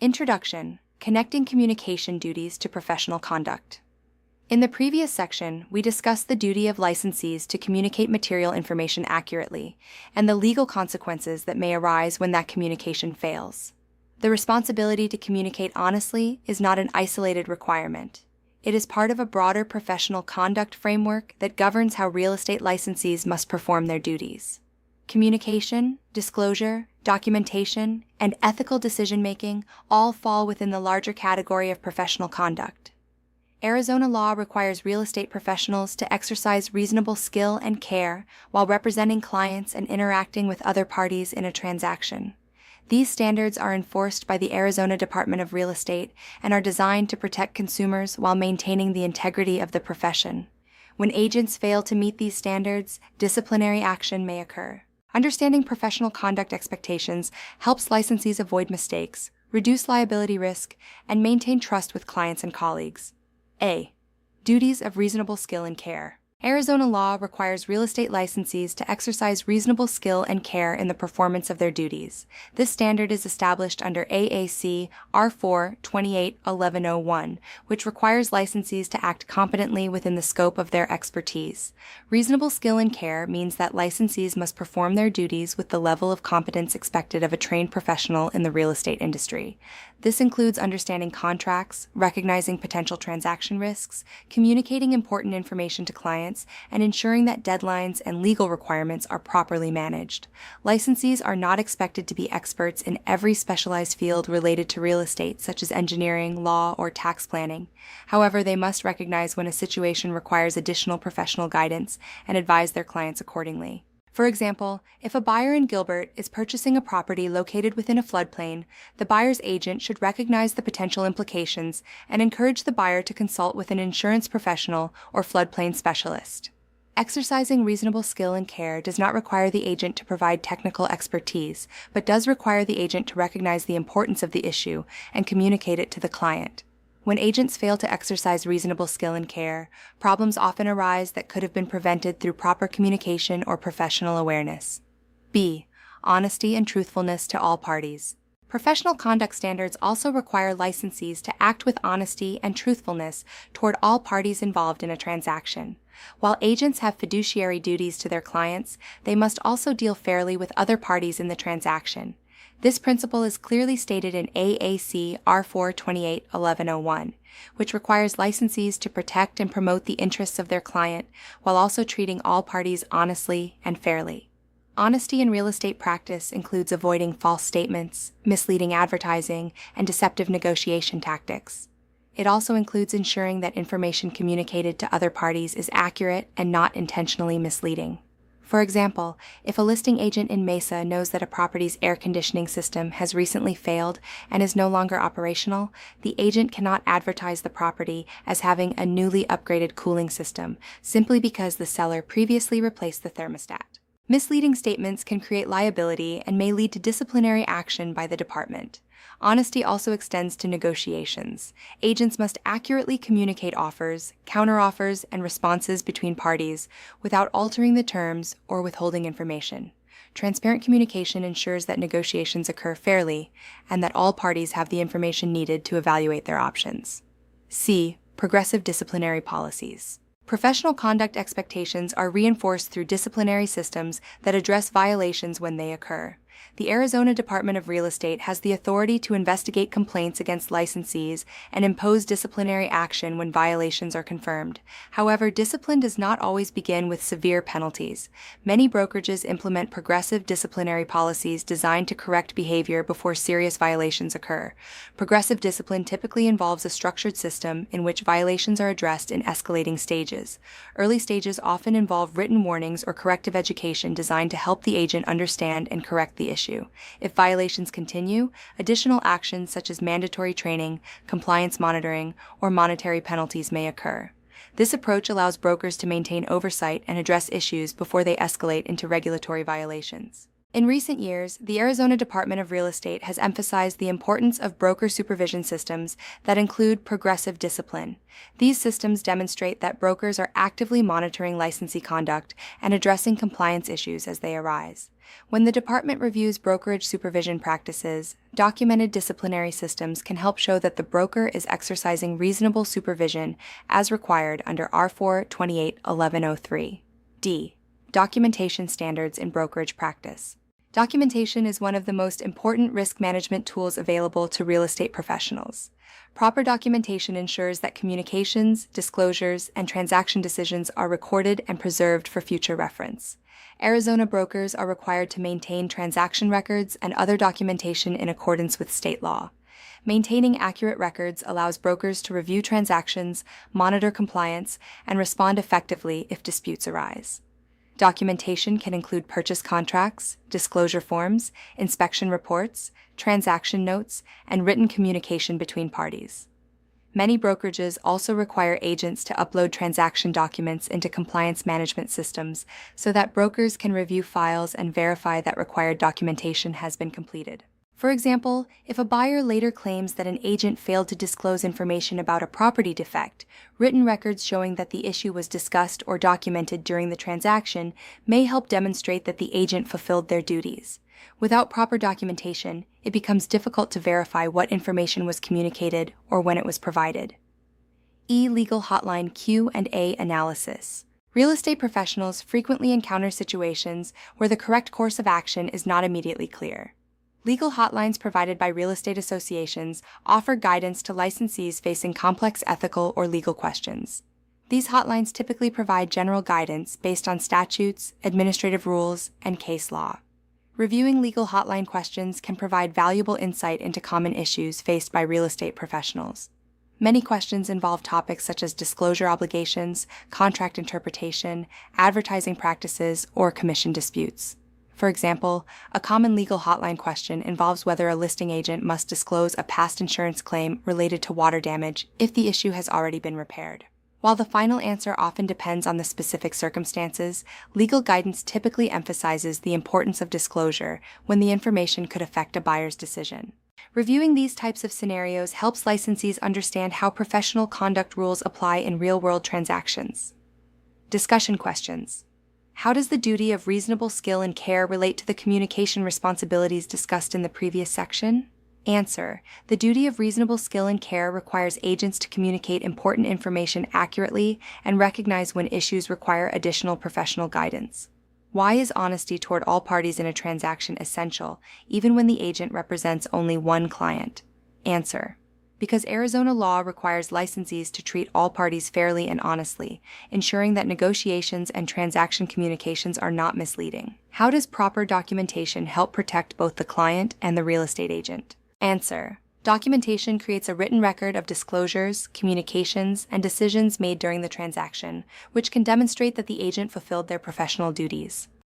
Introduction: Connecting Communication Duties to Professional Conduct. In the previous section, we discussed the duty of licensees to communicate material information accurately and the legal consequences that may arise when that communication fails. The responsibility to communicate honestly is not an isolated requirement. It is part of a broader professional conduct framework that governs how real estate licensees must perform their duties. Communication, disclosure, documentation, and ethical decision-making all fall within the larger category of professional conduct. Arizona law requires real estate professionals to exercise reasonable skill and care while representing clients and interacting with other parties in a transaction. These standards are enforced by the Arizona Department of Real Estate and are designed to protect consumers while maintaining the integrity of the profession. When agents fail to meet these standards, disciplinary action may occur. Understanding professional conduct expectations helps licensees avoid mistakes, reduce liability risk, and maintain trust with clients and colleagues. A. Duties of reasonable skill and care. Arizona law requires real estate licensees to exercise reasonable skill and care in the performance of their duties. This standard is established under AAC R4 281101, which requires licensees to act competently within the scope of their expertise. Reasonable skill and care means that licensees must perform their duties with the level of competence expected of a trained professional in the real estate industry. This includes understanding contracts, recognizing potential transaction risks, communicating important information to clients, and ensuring that deadlines and legal requirements are properly managed. Licensees are not expected to be experts in every specialized field related to real estate, such as engineering, law, or tax planning. However, they must recognize when a situation requires additional professional guidance and advise their clients accordingly. For example, if a buyer in Gilbert is purchasing a property located within a floodplain, the buyer's agent should recognize the potential implications and encourage the buyer to consult with an insurance professional or floodplain specialist. Exercising reasonable skill and care does not require the agent to provide technical expertise, but does require the agent to recognize the importance of the issue and communicate it to the client. When agents fail to exercise reasonable skill and care, problems often arise that could have been prevented through proper communication or professional awareness. B. Honesty and truthfulness to all parties. Professional conduct standards also require licensees to act with honesty and truthfulness toward all parties involved in a transaction. While agents have fiduciary duties to their clients, they must also deal fairly with other parties in the transaction. This principle is clearly stated in AAC R4 281101, which requires licensees to protect and promote the interests of their client while also treating all parties honestly and fairly. Honesty in real estate practice includes avoiding false statements, misleading advertising, and deceptive negotiation tactics. It also includes ensuring that information communicated to other parties is accurate and not intentionally misleading. For example, if a listing agent in Mesa knows that a property's air conditioning system has recently failed and is no longer operational, the agent cannot advertise the property as having a newly upgraded cooling system simply because the seller previously replaced the thermostat. Misleading statements can create liability and may lead to disciplinary action by the department. Honesty also extends to negotiations. Agents must accurately communicate offers, counteroffers, and responses between parties without altering the terms or withholding information. Transparent communication ensures that negotiations occur fairly and that all parties have the information needed to evaluate their options. C. Progressive disciplinary policies. Professional conduct expectations are reinforced through disciplinary systems that address violations when they occur. The Arizona Department of Real Estate has the authority to investigate complaints against licensees and impose disciplinary action when violations are confirmed. However, discipline does not always begin with severe penalties. Many brokerages implement progressive disciplinary policies designed to correct behavior before serious violations occur. Progressive discipline typically involves a structured system in which violations are addressed in escalating stages. Early stages often involve written warnings or corrective education designed to help the agent understand and correct the issue. If violations continue, additional actions such as mandatory training, compliance monitoring, or monetary penalties may occur. This approach allows brokers to maintain oversight and address issues before they escalate into regulatory violations. In recent years, the Arizona Department of Real Estate has emphasized the importance of broker supervision systems that include progressive discipline. These systems demonstrate that brokers are actively monitoring licensee conduct and addressing compliance issues as they arise. When the department reviews brokerage supervision practices, documented disciplinary systems can help show that the broker is exercising reasonable supervision as required under R4 28-1103. D. Documentation standards in brokerage practice. Documentation is one of the most important risk management tools available to real estate professionals. Proper documentation ensures that communications, disclosures, and transaction decisions are recorded and preserved for future reference. Arizona brokers are required to maintain transaction records and other documentation in accordance with state law. Maintaining accurate records allows brokers to review transactions, monitor compliance, and respond effectively if disputes arise. Documentation can include purchase contracts, disclosure forms, inspection reports, transaction notes, and written communication between parties. Many brokerages also require agents to upload transaction documents into compliance management systems so that brokers can review files and verify that required documentation has been completed. For example, if a buyer later claims that an agent failed to disclose information about a property defect, written records showing that the issue was discussed or documented during the transaction may help demonstrate that the agent fulfilled their duties. Without proper documentation, it becomes difficult to verify what information was communicated or when it was provided. Legal hotline Q&A analysis. Real estate professionals frequently encounter situations where the correct course of action is not immediately clear. Legal hotlines provided by real estate associations offer guidance to licensees facing complex ethical or legal questions. These hotlines typically provide general guidance based on statutes, administrative rules, and case law. Reviewing legal hotline questions can provide valuable insight into common issues faced by real estate professionals. Many questions involve topics such as disclosure obligations, contract interpretation, advertising practices, or commission disputes. For example, a common legal hotline question involves whether a listing agent must disclose a past insurance claim related to water damage if the issue has already been repaired. While the final answer often depends on the specific circumstances, legal guidance typically emphasizes the importance of disclosure when the information could affect a buyer's decision. Reviewing these types of scenarios helps licensees understand how professional conduct rules apply in real-world transactions. Discussion questions. How does the duty of reasonable skill and care relate to the communication responsibilities discussed in the previous section? Answer. The duty of reasonable skill and care requires agents to communicate important information accurately and recognize when issues require additional professional guidance. Why is honesty toward all parties in a transaction essential, even when the agent represents only one client? Answer. Because Arizona law requires licensees to treat all parties fairly and honestly, ensuring that negotiations and transaction communications are not misleading. How does proper documentation help protect both the client and the real estate agent? Answer. Documentation creates a written record of disclosures, communications, and decisions made during the transaction, which can demonstrate that the agent fulfilled their professional duties.